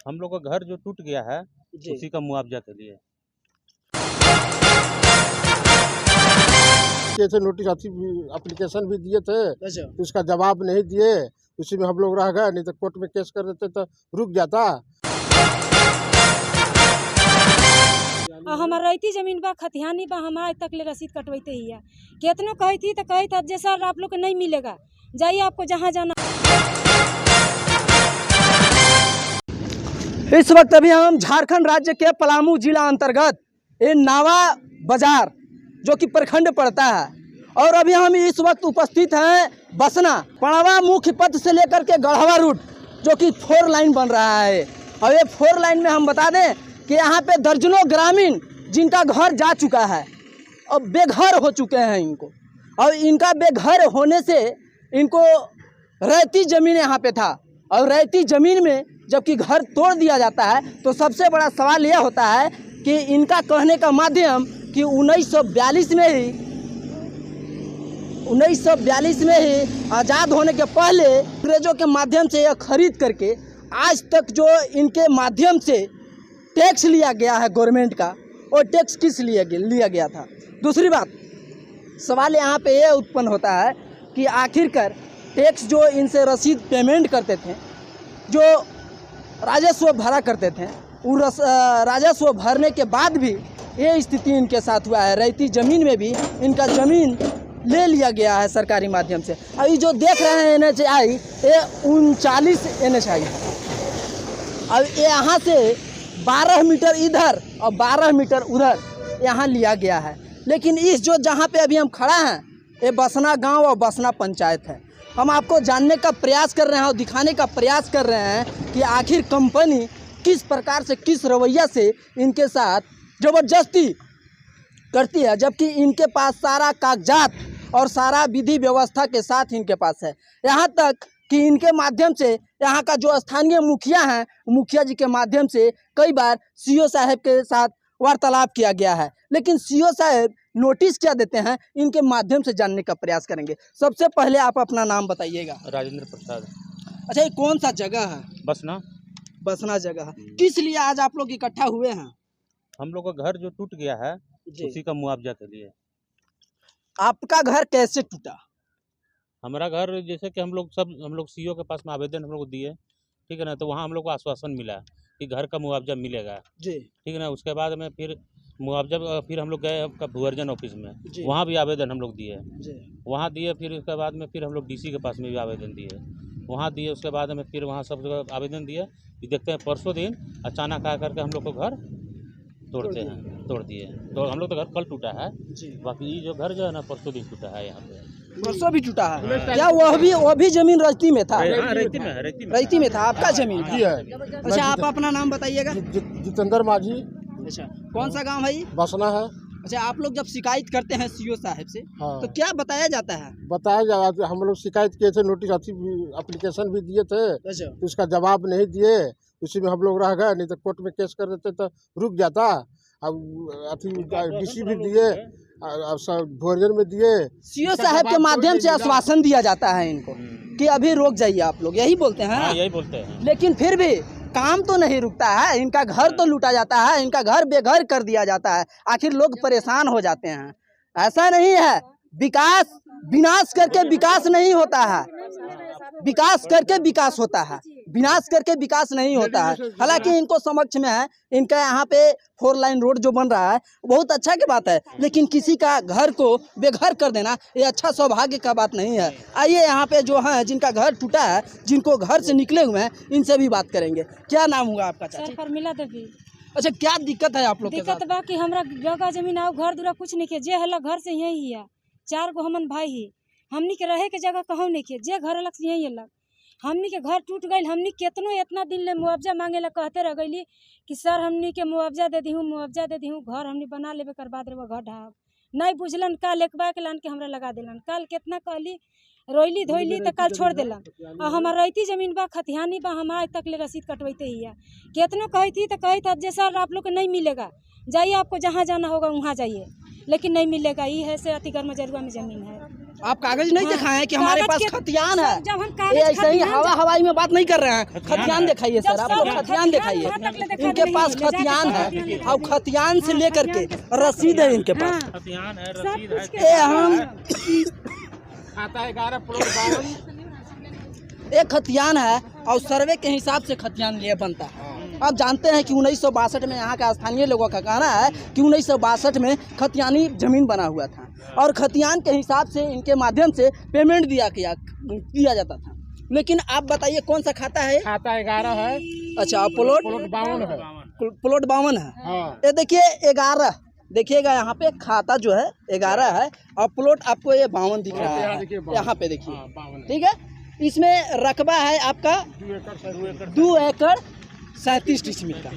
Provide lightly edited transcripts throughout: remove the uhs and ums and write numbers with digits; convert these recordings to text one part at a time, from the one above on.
हम लोग का घर जो टूट गया है उसी का मुआवजा के लिए। थे नोटिस एप्लीकेशन भी दिए थे, तो उसका जवाब नहीं दिए, उसी में हम लोग रह गए। नहीं तो कोर्ट में केस कर देते तो रुक जाता। हमार रहती जमीन बा खतिहानी बा, हम आज तक ले रसीद कटवाते ही है। कितनों कही थी तो कही था जैसा आप लोग को नहीं मिलेगा, जाइए आपको जहाँ जाना। इस वक्त अभी हम झारखंड राज्य के पलामू जिला अंतर्गत नावा बाजार जो कि प्रखंड पड़ता है, और अभी हम इस वक्त उपस्थित हैं बसना पड़वा मुख्य पथ से लेकर के गढ़वा रूट जो कि 4 लाइन बन रहा है। और ये 4 लाइन में हम बता दें कि यहाँ पे दर्जनों ग्रामीण जिनका घर जा चुका है और बेघर हो चुके हैं इनको, और इनका बेघर होने से इनको रहती ज़मीन यहाँ पे था, और रहती ज़मीन में जबकि घर तोड़ दिया जाता है तो सबसे बड़ा सवाल यह होता है कि इनका कहने का माध्यम कि 1942 में ही आज़ाद होने के पहले अंग्रेजों के माध्यम से यह खरीद करके आज तक जो इनके माध्यम से टैक्स लिया गया है गवर्नमेंट का, और टैक्स किस लिए लिया गया था। दूसरी बात, सवाल यहाँ पे यह उत्पन्न होता है कि आखिरकार टैक्स जो इनसे रसीद पेमेंट करते थे, जो राजस्व भरा करते थे, उस राजस्व भरने के बाद भी ये स्थिति इनके साथ हुआ है। रहती ज़मीन में भी इनका ज़मीन ले लिया गया है सरकारी माध्यम से। अभी जो देख रहे हैं NHI, ये 39 NHI है। अब यहाँ से 12 मीटर इधर और 12 मीटर उधर यहाँ लिया गया है, लेकिन इस जो जहाँ पे अभी हम खड़ा हैं ये बसना गांव और बसना पंचायत है। हम आपको जानने का प्रयास कर रहे हैं और दिखाने का प्रयास कर रहे हैं कि आखिर कंपनी किस प्रकार से, किस रवैया से इनके साथ ज़बरदस्ती करती है, जबकि इनके पास सारा कागजात और सारा विधि व्यवस्था के साथ इनके पास है। यहाँ तक कि इनके माध्यम से यहाँ का जो स्थानीय मुखिया हैं, मुखिया जी के माध्यम से कई बार CO साहब के साथ वार्तालाप किया गया है, लेकिन CO साहब नोटिस क्या देते हैं इनके माध्यम से जानने का प्रयास करेंगे। सबसे पहले आप अपना नाम बताइएगा। राजेंद्र प्रसाद। अच्छा, ये कौन सा जगह है? बसना जगह है। किस लिए आज आप लोग इकट्ठा हुए हैं? हम लोग का घर जो टूट गया है उसी का मुआवजा के लिए। आपका घर कैसे टूटा? हमारा घर जैसे कि हम लोग CO के पास में आवेदन हम लोग दिए, ठीक है ना, तो वहाँ हम लोग को आश्वासन मिला कि घर का मुआवजा मिलेगा जी, ठीक है ना। उसके बाद में फिर मुआवजा फिर हम लोग गए आपका भूअर्जन ऑफिस में, वहाँ भी आवेदन हम लोग दिए, वहाँ दिए। फिर उसके बाद में फिर हम लोग DC के पास में भी आवेदन दिए, वहाँ दिए। उसके बाद में फिर वहाँ सब जगह आवेदन दिए। देखते हैं परसों दिन अचानक आकर के हम लोग को घर तोड़ दिए। तो हम लोग तो घर कल टूटा है, बाकी ये जो घर जो है ना परसों दिन टूटा है। यहाँ पे परसों भी टूटा है। क्या वह भी जमीन रैती में था? रैती में था आपका जमीन था। अच्छा, आप अपना नाम बताइएगा। जितेंद्र माझी। अच्छा, कौन सा गांव है ये? बसना है। अच्छा, आप लोग जब शिकायत करते हैं CO साहब से, तो क्या बताया जाता है? बताया जाता, हम लोग शिकायत किए थे, नोटिस एप्लीकेशन भी दिए थे, तो उसका जवाब नहीं दिए, उसी में हम लोग रह गए। नहीं तो कोर्ट में केस कर देते तो रुक जाता। अब DC भी दिए, भोजन में दिए। CO साहब के माध्यम से आश्वासन दिया जाता है इनको कि अभी रोक जाइए आप लोग, यही बोलते हैं। हाँ, यही बोलते हैं, लेकिन फिर भी काम तो नहीं रुकता है। इनका घर तो लूटा जाता है, इनका घर बेघर कर दिया जाता है। आखिर लोग परेशान हो जाते हैं। ऐसा नहीं है, विनाश करके विकास नहीं होता है, विकास करके विकास होता है, विनाश करके विकास नहीं होता है। हालांकि इनको समक्ष में है, इनका यहाँ पे 4 लाइन रोड जो बन रहा है बहुत अच्छा की बात है, लेकिन किसी का घर को बेघर कर देना ये अच्छा सौभाग्य का बात नहीं है। आइए यहाँ पे जो है जिनका घर टूटा है, जिनको घर से निकले हुए हैं, इनसे भी बात करेंगे। क्या नाम हुआ आपका? सर परमिला देवी। अच्छा, क्या दिक्कत है आप लोग? दिक्कत बा कि हमरा जगह जमीन आओ घर दूरा कुछ नहीं के, जे हला घर से यही है। 4 गो हमन भाई ही, हमनी के रहे के जगह कहूँ नहीं के, जे घर अलग से यही अलग। हमनी के घर टूट गई, हमनी केतनो इतना दिन ले मुआवजा मांगे ला कहते रह गई कि सर हमनी के मुआवजा दे दी, मुआवजा दे दी, घर हमनी बना लेबे करवा देबे, घर ढाब नहीं बुझलन। काल एकबा के लान के हमरा लगा दिलन, काल कितना कहली रोइली धोइली तो काल छोड़ दिलन। और हमार रहती जमीन बा खतिहानी बा, हम आज तक ले रसीद कटवाते ही है। कितनों कही थी तो कही था जैसा आप लोग को नहीं मिलेगा, जाइए आपको जहाँ जाना होगा वहाँ जाइए, लेकिन नहीं मिलेगा। ये है से अतिगर मजरुआ में ज़मीन है। आप कागज नहीं दिखाए कि हमारे पास खतियान है? जब हम ये कागज ऐसे ही खतियान हवाई में बात नहीं कर रहे हैं। खतियान दिखाइए सर, आप लोग सब खतियान दिखाइए। यहाँ तक ले दिखा इनके देंगे, पास ले जाके खतियान है खतियान और खतियान से लेकर के रसीद है इनके पास। हाँ, खतियान है, सब रसीद कुछ है। के ये हम खाता 11 प्लॉट 52 एक खतियान है और सर्वे के हिसाब से खतियान ये बनता है। आप जानते हैं कि 1962 में यहाँ के स्थानीय लोगों का कहना है कि 1962 में खतियानी जमीन बना हुआ था और खतियान के हिसाब से इनके माध्यम से पेमेंट दिया जाता था। लेकिन आप बताइए कौन सा खाता है? खाता 11 है। अच्छा, प्लॉट 52 है। प्लॉट 52 है। हाँ। ये देखिए 11, देखिएगा यहाँ पे खाता जो है 11 है और प्लॉट आपको ये 52 दिख रहा है। यहाँ पे देखिए, ठीक है। इसमें रकबा है आपका 2 एकड़ 37 डिसमिल का।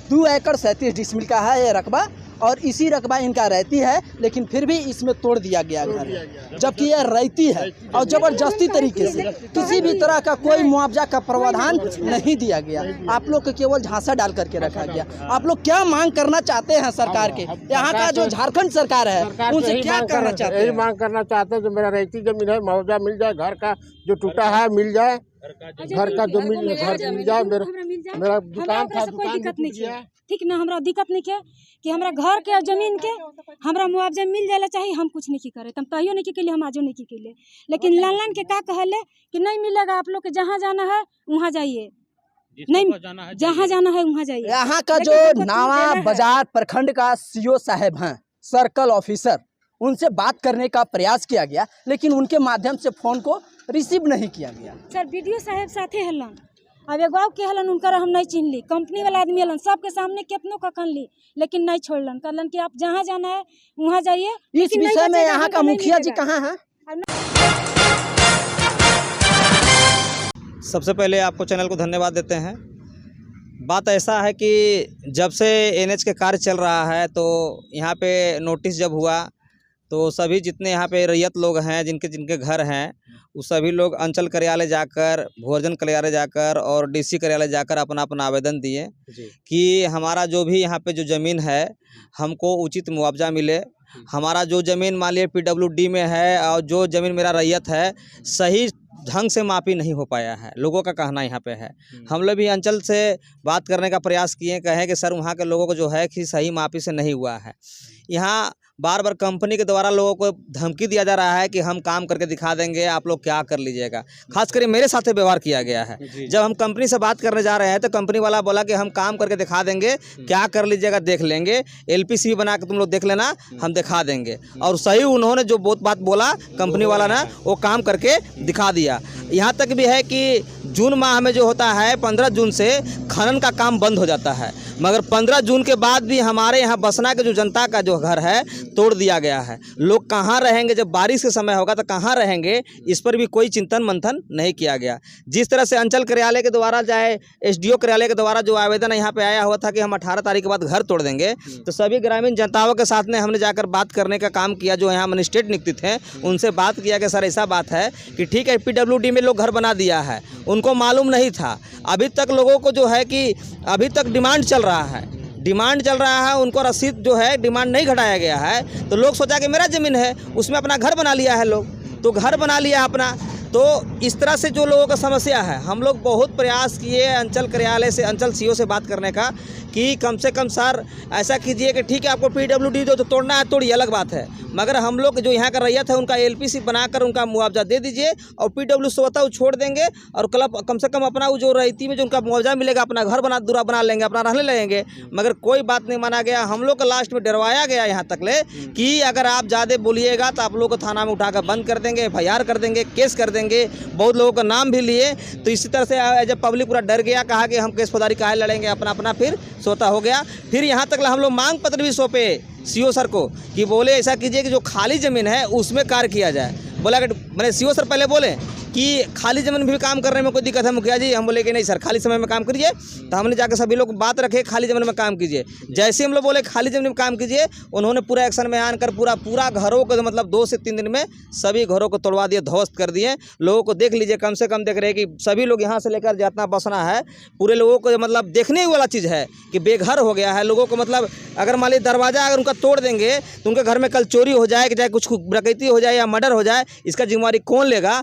2 एकड़ 37 डिसमिल का है ये रकबा और इसी रकबा इनका रहती है, लेकिन फिर भी इसमें तोड़ दिया गया घर, जबकि यह रहती है और जबरदस्ती तरीके से किसी भी तरह का कोई मुआवजा का प्रावधान नहीं दिया गया। आप लोग को केवल झांसा डाल करके रखा गया। आप लोग क्या मांग करना चाहते हैं सरकार के? यहाँ का जो झारखंड सरकार है उनसे क्या करना चाहते हैं? यही मांग करना चाहते हैं जो मेरा रहती जमीन है मुआवजा मिल जाए, घर का जो टूटा है मिल जाए, घर का जो मिल जाए। मेरा दुकान था, कोई दिक्कत नहीं है, ठीक ना, हमरा दिक्कत नहीं है कि हमरा घर के जमीन के हमरा मुआवजा मिल जाए चाहिए। हम कुछ नहीं करे, तुम तहियो नहीं के लिए, हम आजो नहीं के लिए। लेकिन लालन के का कहले कि नहीं मिलेगा, आप लोग के जहाँ जाना है वहाँ जाइए, नहीं जहाँ जाना है वहाँ जाइए। यहाँ का जो नावा बाजार प्रखंड का सीओ साहब हैं, सर्कल ऑफिसर, उनसे बात करने का प्रयास किया गया, लेकिन उनके माध्यम से फोन को रिसीव नहीं किया गया। सर वीडियो साहब साथे हलन, अब एगो के हलन, उनकर हम नहीं चिन्ह ली, कंपनी वाला आदमी हलन, सबके सामने कितनों का कन ली, लेकिन नहीं छोड़लन, कहलन कि आप जहाँ जाना है वहाँ जाइए। इस विषय में यहाँ का मुखिया जी कहाँ हैं? सबसे पहले आपको चैनल को धन्यवाद देते हैं। बात ऐसा है कि जब से एनएच के कार्य चल रहा है तो यहाँ पे नोटिस जब हुआ तो सभी जितने यहाँ पे रैयत लोग हैं, जिनके घर हैं, वो सभी लोग अंचल कार्यालय जाकर, भोजन कार्यालय जाकर और डीसी कार्यालय जाकर अपना अपना आवेदन दिए कि हमारा जो भी यहाँ पे जो ज़मीन है हमको उचित मुआवजा मिले। हमारा जो ज़मीन मान लीजिए PWD में है और जो ज़मीन मेरा रैयत है सही ढंग से मापी नहीं हो पाया है, लोगों का कहना यहाँ पे है। हम लोग भी अंचल से बात करने का प्रयास किए, कहें कि सर वहाँ के लोगों को जो है कि सही मापी से नहीं हुआ है। यहाँ बार बार कंपनी के द्वारा लोगों को धमकी दिया जा रहा है कि हम काम करके दिखा देंगे, आप लोग क्या कर लीजिएगा। खास करके मेरे साथ व्यवहार किया गया है। जब हम कंपनी से बात करने जा रहे हैं तो कंपनी वाला बोला कि हम काम करके दिखा देंगे, क्या कर लीजिएगा देख लेंगे, LPC बना के तुम लोग देख लेना, हम दिखा देंगे। और सही उन्होंने जो बहुत बात बोला कंपनी वाला ने, वो काम करके दिखा दिया। यहाँ तक भी है कि जून माह में जो होता है 15 जून से खनन का काम बंद हो जाता है, मगर 15 जून के बाद भी हमारे यहाँ बसना के जो जनता का जो घर है तोड़ दिया गया है। लोग कहाँ रहेंगे, जब बारिश के समय होगा तो कहाँ रहेंगे, इस पर भी कोई चिंतन मंथन नहीं किया गया। जिस तरह से अंचल कार्यालय के द्वारा चाहे SDO कार्यालय के द्वारा जो आवेदन यहाँ पे आया हुआ था कि हम 18 तारीख के बाद घर तोड़ देंगे, तो सभी ग्रामीण जनताओं के साथ में हमने जाकर बात करने का काम किया। जो यहाँ मजिस्ट्रेट नियुक्त थे उनसे बात किया कि सर ऐसा बात है कि ठीक है PWD में लोग घर बना दिया है, उनको मालूम नहीं था। अभी तक लोगों को जो है कि अभी तक डिमांड चल रहा है, उनको रसीद जो है डिमांड नहीं घटाया गया है। तो लोग सोचा कि मेरा ज़मीन है, उसमें अपना घर बना लिया है लोग, तो घर बना लिया अपना। तो इस तरह से जो लोगों का समस्या है, हम लोग बहुत प्रयास किए अंचल कार्यालय से, अंचल CO से बात करने का कि कम से कम सर ऐसा कीजिए कि ठीक है आपको PWD जो तो तोड़ना है तोड़िए, अलग बात है, मगर हम लोग जो यहाँ का रैयत है उनका LPC बनाकर उनका मुआवजा दे दीजिए और PW स्वतः छोड़ देंगे और क्लब कम से कम अपना जो रैयती में जो उनका मुआवजा मिलेगा अपना घर दूरा बना लेंगे, अपना रहने लगेंगे। मगर कोई बात नहीं माना गया। हम लोग को लास्ट में डरवाया गया यहाँ तक ले कि अगर आप ज़्यादा बोलिएगा तो आप लोग को थाना में उठाकर बंद कर देंगे, FIR कर देंगे, केस कर देंगे। बहुत लोगों का नाम भी लिए। तो इसी तरह से एज ए पब्लिक पूरा डर गया, कहा कि हम केस फौजदारी काहे लड़ेंगे, अपना अपना फिर सोता हो गया। फिर यहाँ तक हम लोग मांग पत्र भी सौंपे CO सर को कि बोले ऐसा कीजिए कि जो खाली ज़मीन है उसमें कार्य किया जाए। बोला कि मैंने सीओ सर पहले बोले कि खाली ज़मीन में भी काम करने में कोई दिक्कत है मुखिया जी, हम बोले कि नहीं सर खाली समय में काम करिए। तो हमने जाकर सभी लोग बात रखे खाली ज़मीन में काम कीजिए। जैसे हम लोग बोले खाली ज़मीन में काम कीजिए, उन्होंने पूरा एक्शन में आकर पूरा घरों को मतलब 2 से 3 दिन में सभी घरों को तोड़वा दिए, ध्वस्त कर दिए। लोगों को देख लीजिए, कम से कम देख रहे हैं कि सभी लोग यहाँ से लेकर जितना बसना है पूरे लोगों को मतलब देखने वाला चीज़ है कि बेघर हो गया है लोगों को। मतलब अगर मान लीजिए दरवाज़ा अगर उनका तोड़ देंगे तो उनके घर में कल चोरी हो जाए, चाहे कुछ डकैती हो जाए या मर्डर हो जाए, इसका जिम्मेवारी कौन लेगा।